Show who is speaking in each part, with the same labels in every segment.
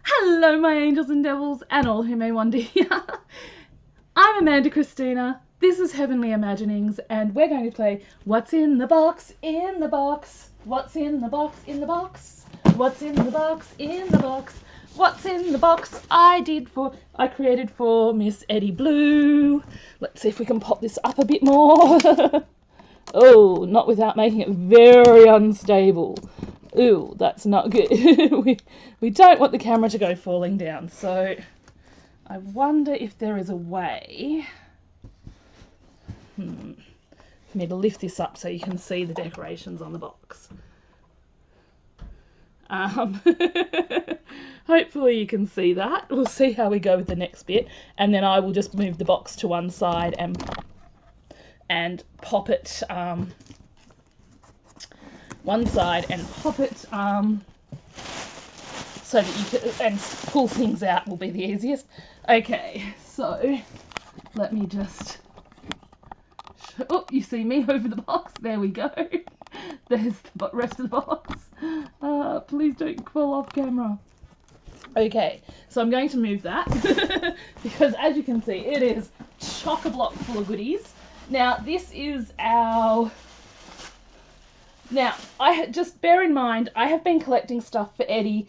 Speaker 1: Hello, my angels and devils, and all who may wander here. I'm Amanda Christina. This is Heavenly Imaginings, and we're going to play What's in the Box, in the Box. What's in the box, in the box? What's in the box, in the box? What's in the box I created for Miss Eddie Blue. Let's see if we can pop this up a bit more. Oh, not without making it very unstable. Ooh, that's not good. we don't want the camera to go falling down, so I wonder if there is a way for me to lift this up so you can see the decorations on the box. Hopefully you can see that. We'll see how we go with the next bit, and then I will just move the box to one side and pop it one side and pop it so that you can, and pull things out will be the easiest. Okay, so let me just oh, you see me over the box. There we go. There's the rest of the box. Please don't fall off camera. Okay, so I'm going to move that because as you can see it is chock-a-block full of goodies. Now this is our... Now, just bear in mind, I have been collecting stuff for Eddie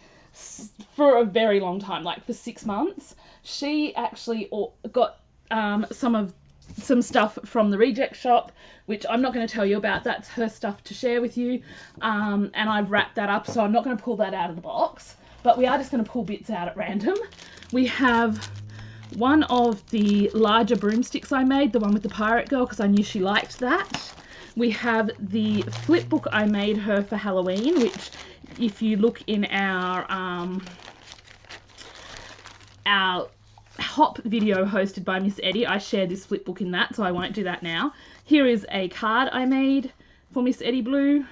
Speaker 1: for a very long time, like for 6 months. She actually got some stuff from the reject shop, which I'm not going to tell you about. That's her stuff to share with you. And I've wrapped that up, so I'm not going to pull that out of the box. But we are just going to pull bits out at random. We have one of the larger broomsticks I made, the one with the pirate girl, because I knew she liked that. We have the flip book I made her for Halloween, which if you look in our Hop video hosted by Miss Eddie, I shared this flip book in that, so I won't do that now. Here is a card I made for Miss Eddie Blue,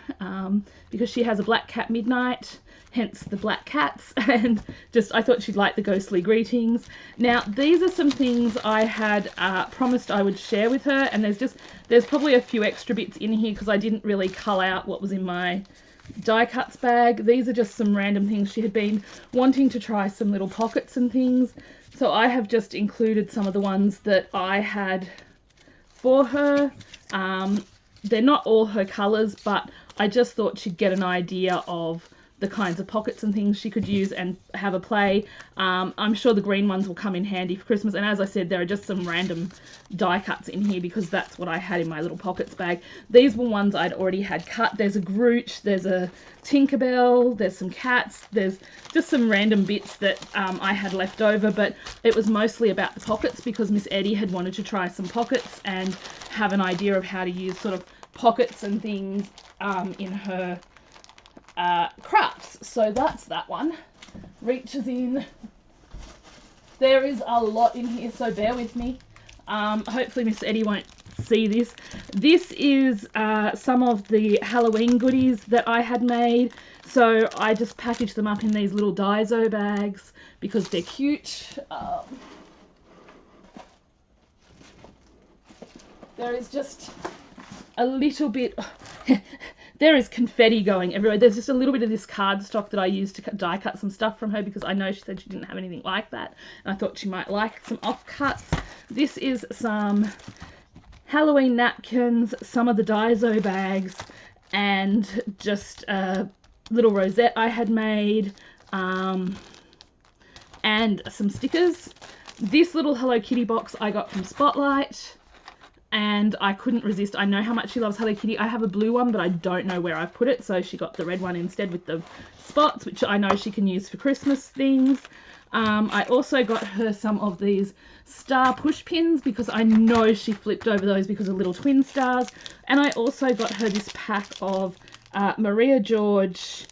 Speaker 1: because she has a black cat midnight, hence the black cats, and just I thought she'd like the ghostly greetings. Now these are some things I had promised I would share with her, and there's probably a few extra bits in here because I didn't really cull out what was in my die cuts bag. These are just some random things. She had been wanting to try some little pockets and things, so I have just included some of the ones that I had for her. They're not all her colours, but I just thought she'd get an idea of the kinds of pockets and things she could use and have a play. I'm sure the green ones will come in handy for Christmas, and as I said, there are just some random die cuts in here because that's what I had in my little pockets bag. These were ones I'd already had cut. There's a Grooch, there's a Tinkerbell, there's some cats, there's just some random bits that I had left over, but it was mostly about the pockets because Miss Eddie had wanted to try some pockets and have an idea of how to use sort of pockets and things in her crafts. So that's that one. Reaches in. There is a lot in here, so bear with me. Hopefully Miss Eddie won't see this. This is some of the Halloween goodies that I had made. So I just packaged them up in these little Daiso bags because they're cute. There is just a little bit... There is confetti going everywhere. There's just a little bit of this cardstock that I used to die cut some stuff from her because I know she said she didn't have anything like that. And I thought she might like some offcuts. This is some Halloween napkins, some of the Daiso bags, and just a little rosette I had made, and some stickers. This little Hello Kitty box I got from Spotlight, and I couldn't resist. I know how much she loves Hello Kitty. I have a blue one, but I don't know where I've put it, so she got the red one instead with the spots, which I know she can use for Christmas things. I also got her some of these star push pins because I know she flipped over those because of little twin stars. And I also got her this pack of Maria George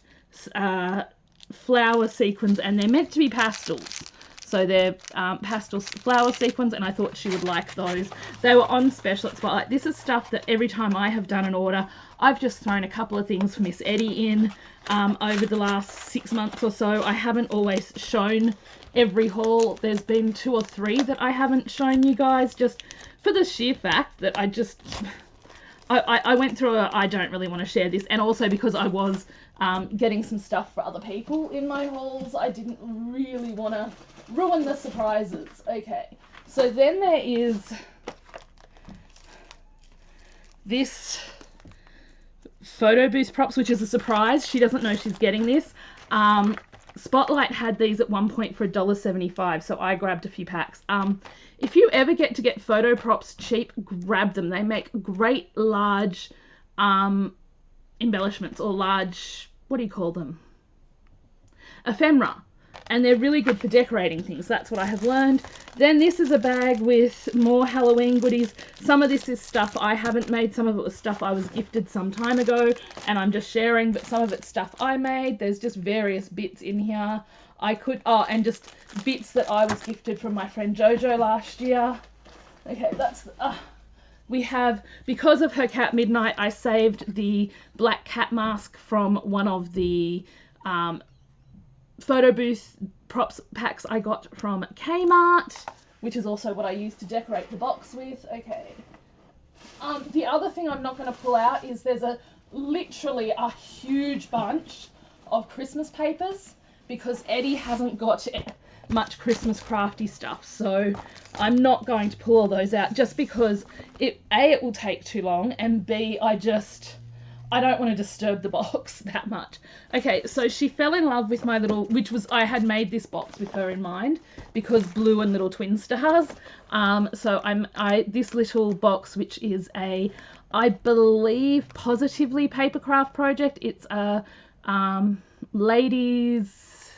Speaker 1: flower sequins, and they're meant to be pastels. So they're pastel flower sequins, and I thought she would like those. They were on special at Spotlight. This is stuff that every time I have done an order, I've just thrown a couple of things for Miss Eddie in over the last 6 months or so. I haven't always shown every haul. There's been 2 or 3 that I haven't shown you guys, just for the sheer fact that I went through I don't really want to share this, and also because I was getting some stuff for other people in my hauls. I didn't really want to ruin the surprises. Okay, so then there is this photo booth props, which is a surprise. She doesn't know she's getting this. Spotlight had these at one point for $1.75, so I grabbed a few packs. If you ever get to get photo props cheap, grab them. They make great large embellishments, or large, what do you call them? Ephemera. And they're really good for decorating things. That's what I have learned. Then this is a bag with more Halloween goodies. Some of this is stuff I haven't made. Some of it was stuff I was gifted some time ago and I'm just sharing, but some of it's stuff I made. There's just various bits in here. And just bits that I was gifted from my friend Jojo last year. Okay, that's... we have, because of her cat Midnight, I saved the black cat mask from one of the photo booth props packs I got from Kmart, which is also what I used to decorate the box with. Okay. The other thing I'm not going to pull out is there's literally a huge bunch of Christmas papers because Eddie hasn't got much Christmas crafty stuff, so I'm not going to pull all those out just because it will take too long, and B, I don't want to disturb the box that much. Okay, so she fell in love with my little, I had made this box with her in mind because blue and little twin stars. So this little box, which is I believe Positively Papercraft project. It's a ladies,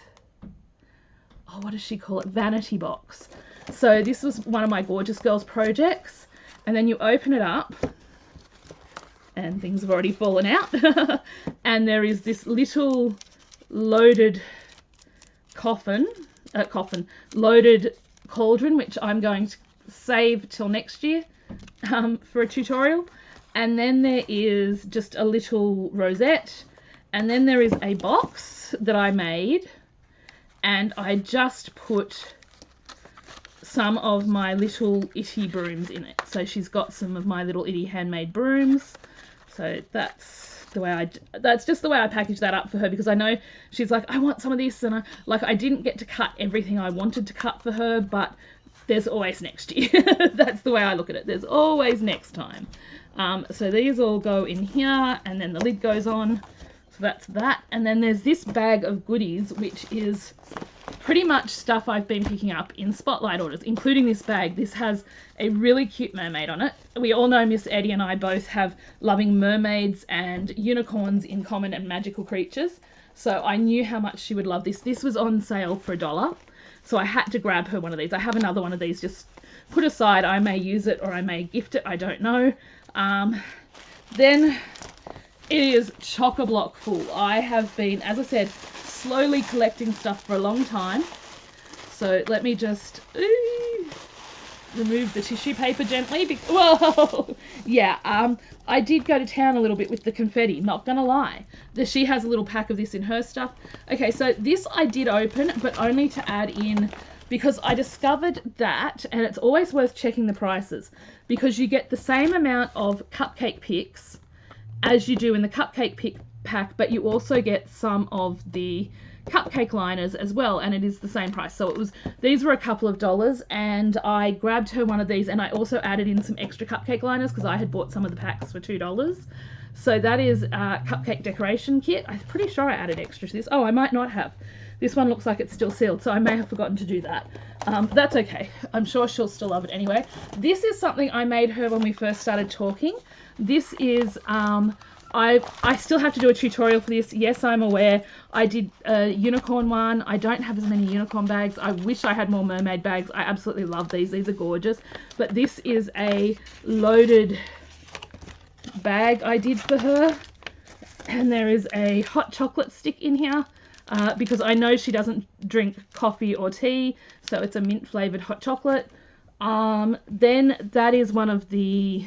Speaker 1: what does she call it? Vanity box. So this was one of my Gorgeous Girls projects, and then you open it up and things have already fallen out. And there is this little loaded loaded cauldron, which I'm going to save till next year for a tutorial. And then there is just a little rosette. And then there is a box that I made, and I just put some of my little itty brooms in it. So she's got some of my little itty handmade brooms. So that's just the way I packaged that up for her, because I know she's like, I want some of this, and I didn't get to cut everything I wanted to cut for her, but there's always next year. That's the way I look at it. There's always next time. So these all go in here, and then the lid goes on. So that's that. And then there's this bag of goodies, which is pretty much stuff I've been picking up in Spotlight orders, including this bag. This has a really cute mermaid on it. We all know Miss Eddie and I both have loving mermaids and unicorns in common and magical creatures. So I knew how much she would love this. This was on sale for $1. So I had to grab her one of these. I have another one of these just put aside. I may use it or I may gift it. I don't know. Then it is chock-a-block full. I have been, as I said, slowly collecting stuff for a long time. So let me just remove the tissue paper gently. Whoa! Yeah, I did go to town a little bit with the confetti, not gonna lie. She has a little pack of this in her stuff. Okay, so this I did open, but only to add in, because I discovered that, and it's always worth checking the prices, because you get the same amount of cupcake picks as you do in the cupcake pick pack, but you also get some of the cupcake liners as well, and it is the same price. So these were a couple of dollars, and I grabbed her one of these, and I also added in some extra cupcake liners because I had bought some of the packs for $2. So that is a cupcake decoration kit. I'm pretty sure I added extra to this. Oh, I might not have. This one looks like it's still sealed, so I may have forgotten to do that. That's okay. I'm sure she'll still love it anyway. This is something I made her when we first started talking. This is, I still have to do a tutorial for this. Yes, I'm aware. I did a unicorn one. I don't have as many unicorn bags. I wish I had more mermaid bags. I absolutely love these. These are gorgeous. But this is a loaded bag I did for her. And there is a hot chocolate stick in here. Because I know she doesn't drink coffee or tea, so it's a mint flavored hot chocolate. Then that is one of the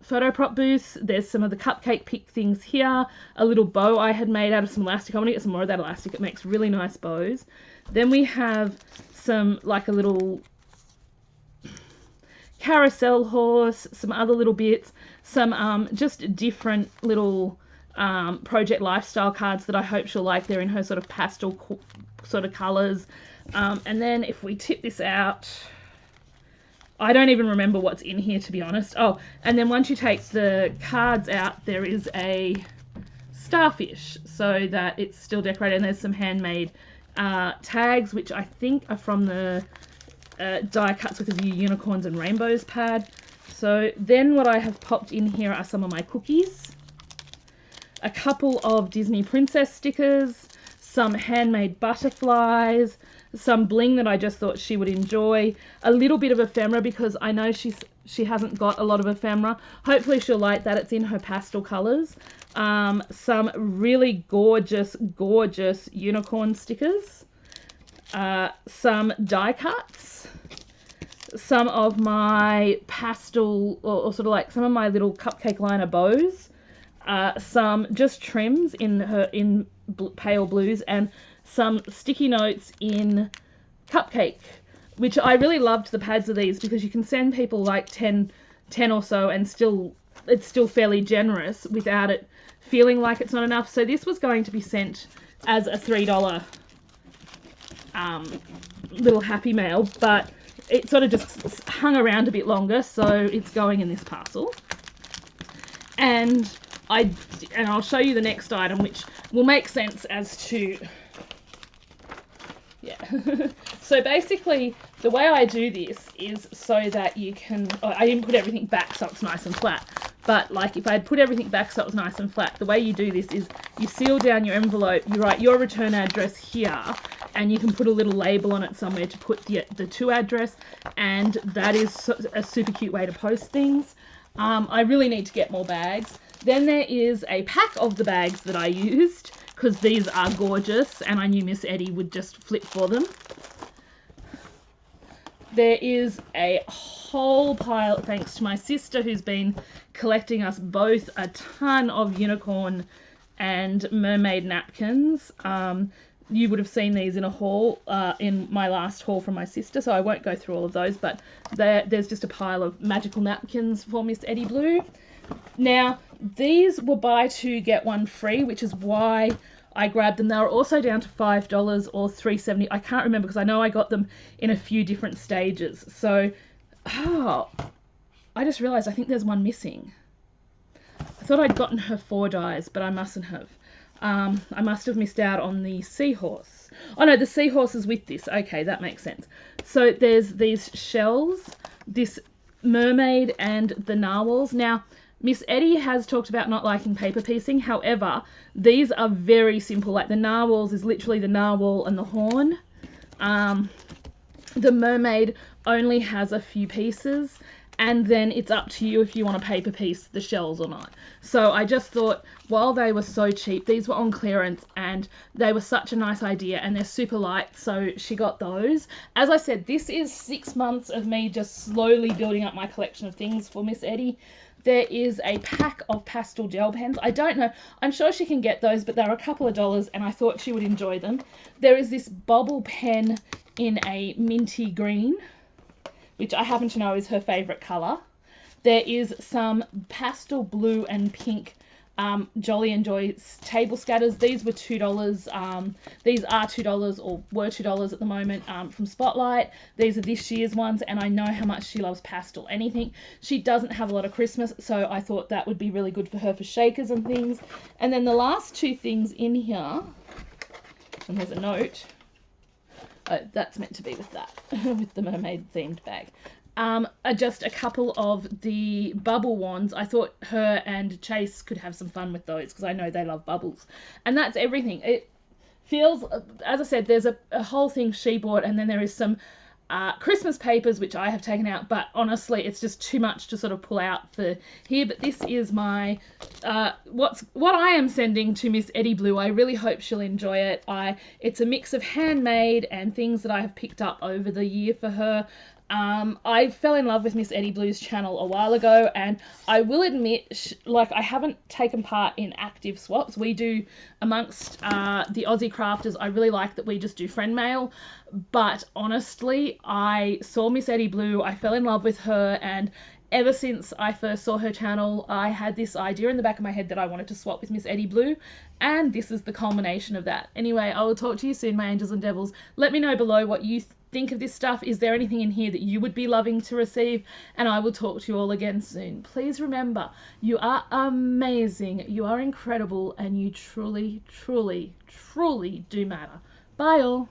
Speaker 1: photo prop booths. There's some of the cupcake pick things here. A little bow I had made out of some elastic. I'm gonna get some more of that elastic. It makes really nice bows. Then we have some, like a little carousel horse, some other little bits, some just different little project lifestyle cards that I hope she'll like. They're in her sort of pastel sort of colours. And then if we tip this out, I don't even remember what's in here, to be honest. Oh, and then once you take the cards out, there is a starfish so that it's still decorated, and there's some handmade tags, which I think are from the die cuts with a View Unicorns and Rainbows pad. So then what I have popped in here are some of my cookies, a couple of Disney Princess stickers, some handmade butterflies, some bling that I just thought she would enjoy, a little bit of ephemera because I know she hasn't got a lot of ephemera. Hopefully she'll like that. It's in her pastel colours. Some really gorgeous unicorn stickers, some die cuts, some of my pastel or sort of like some of my little cupcake liner bows, some just trims in pale blues, and some sticky notes in cupcake, which I really loved the pads of these because you can send people like 10 or so and it's still fairly generous without it feeling like it's not enough. So this was going to be sent as a $3 little Happy Mail, but it sort of just hung around a bit longer, so it's going in this parcel. And I'll show you the next item, which will make sense as to, yeah. So basically, the way I do this is so that you can, I didn't put everything back so it's nice and flat, but like if I had put everything back so it was nice and flat, the way you do this is you seal down your envelope, you write your return address here, and you can put a little label on it somewhere to put the to address, and that is a super cute way to post things. I really need to get more bags. Then there is a pack of the bags that I used, because these are gorgeous and I knew Miss Eddie would just flip for them. There is a whole pile, thanks to my sister who's been collecting us both a ton of unicorn and mermaid napkins. You would have seen these in a haul, in my last haul from my sister, so I won't go through all of those, but there's just a pile of magical napkins for Miss Eddie Blue. Now, these were buy two, get one free, which is why I grabbed them. They were also down to $5 or $3.70. I can't remember because I know I got them in a few different stages. So, I just realised I think there's one missing. I thought I'd gotten her 4 dies, but I mustn't have. I must have missed out on the seahorse. Oh no, the seahorse is with this. Okay, that makes sense. So there's these shells, this mermaid, and the narwhals. Now, Miss Eddie has talked about not liking paper piecing. However, these are very simple. Like the narwhals is literally the narwhal and the horn. The mermaid only has a few pieces, and then it's up to you if you want to paper piece the shells or not. So I just thought, while they were so cheap, these were on clearance and they were such a nice idea, and they're super light, so she got those. As I said, this is 6 months of me just slowly building up my collection of things for Miss Eddie. There is a pack of pastel gel pens. I don't know, I'm sure she can get those, but they're a couple of dollars and I thought she would enjoy them. There is this bobble pen in a minty green, which I happen to know is her favourite colour. There is some pastel blue and pink Jolly and Joy table scatters. These were $2. These are $2 or were $2 at the moment from Spotlight. These are this year's ones, and I know how much she loves pastel anything. She doesn't have a lot of Christmas, so I thought that would be really good for her for shakers and things. And then the last 2 things in here, and there's a note. Oh, that's meant to be with that, with the mermaid themed bag. Are just a couple of the bubble wands. I thought her and Chase could have some fun with those because I know they love bubbles. And that's everything. It feels, as I said, there's a whole thing she bought, and then there is some Christmas papers which I have taken out, but honestly it's just too much to sort of pull out for here. But this is my what I am sending to Miss Eddie Blue. I really hope she'll enjoy it. It's a mix of handmade and things that I have picked up over the year for her. I fell in love with Miss Eddie Blue's channel a while ago, and I will admit, like, I haven't taken part in active swaps. We do amongst the Aussie crafters. I really like that we just do friend mail, but honestly, I saw Miss Eddie Blue, I fell in love with her, and ever since I first saw her channel, I had this idea in the back of my head that I wanted to swap with Miss Eddie Blue, and this is the culmination of that. Anyway, I will talk to you soon, my angels and devils. Let me know below what you think of this stuff. Is there anything in here that you would be loving to receive? And I will talk to you all again soon. Please remember, you are amazing, you are incredible, and you truly, truly, truly do matter. Bye all.